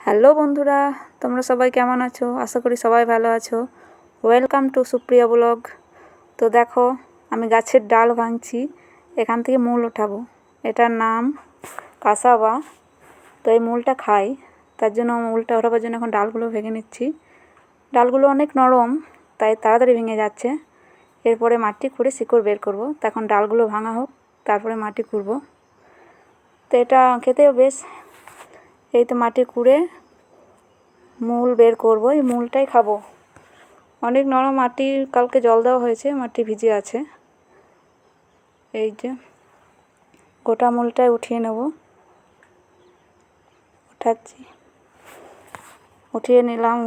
Hello বন্ধুরা, তোমরা সবাই কেমন আছো? আশা করি সবাই ভালো আছো। Welcome to Supriya blog. তো দেখো, আমি গাছের ডাল ভাঙছি, এখান থেকে মূল ওঠাবো। এটার নাম কাসাবা। তো এই মূলটা খাই, তার জন্য মূলটা ওঠাবার জন্য এখন ডালগুলো ভেঙে নিচ্ছি। ডালগুলো অনেক নরম, তাই তাড়াতাড়ি ভেঙে যাচ্ছে। এরপরে মাটি খুঁড়ে শিকড় বের করব। তো এখন ডালগুলো ভাঙা হোক, তারপরে মাটি খুঁড়ব। তো এটা খেতেও বেশ। এই তো মাটি খুঁড়ে মূল বের করব, এই মূলটাই খাবো। অনেক নরম মাটি, কালকে জল দেওয়া হয়েছে, মাটি ভিজে আছে। এই যে গোটা মূলটাই উঠিয়ে নেব, উঠাচ্ছি। উঠিয়ে নিলাম,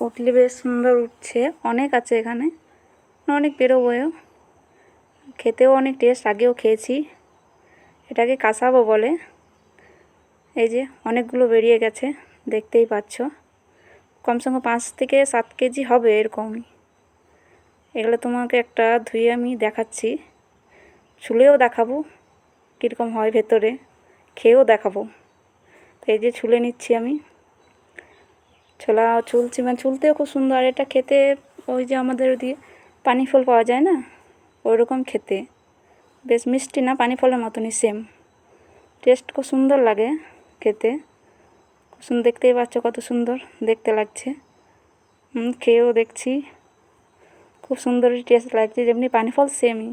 উঠলে বেশ সুন্দর উঠছে। অনেক আছে এখানে, অনেক বেরোবও। খেতেও অনেক টেস্ট, আগেও খেয়েছি। এটাকে কাসাবো বলে। এই যে অনেকগুলো বেরিয়ে গেছে, দেখতেই পাচ্ছ। কমসে কম 5 থেকে 7 কেজি হবে এরকমই। এগুলো তোমাকে একটা ধুয়ে আমি দেখাচ্ছি, ছুলেও দেখাবো কীরকম হয় ভেতরে, খেয়েও দেখাবো। তো এই যে ছুলে নিচ্ছি আমি, ছুলছি, মানে ছুলতেও খুব সুন্দর। এটা খেতে ওই যে আমাদের ওদিকে পানি ফল পাওয়া যায় না, ওই রকম খেতে। বেশ মিষ্টি না, পানি ফলের মতনই সেম টেস্ট, খুব সুন্দর লাগে খেতে। খুব সুন্দর, দেখতেই পাচ্ছ কত সুন্দর দেখতে লাগছে। খেয়েও দেখছি, খুব সুন্দরই টেস্ট লাগছে, যেমনি পানি ফল সেমই।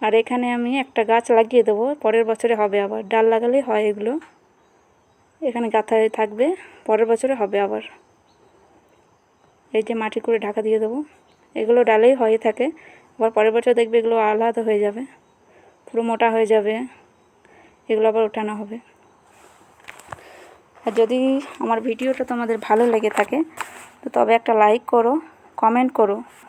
আর এখানে আমি একটা গাছ লাগিয়ে দেবো, পরের বছরে হবে আবার। ডাল লাগালেই হয় এগুলো, এখানে গাঁথা হয়ে থাকবে, পরের বছরে হবে আবার। এই যে মাটি করে ঢাকা দিয়ে দেবো, এগুলো ডালেই হয়ে থাকে। আবার পরের বছর দেখবে এগুলো আলাদা হয়ে যাবে, পুরো মোটা হয়ে যাবে, এগুলো আবার ওঠানো হবে। আর যদি আমার ভিডিওটা তোমাদের ভালো লেগে থাকে তো তবে একটা লাইক করো, কমেন্ট করো।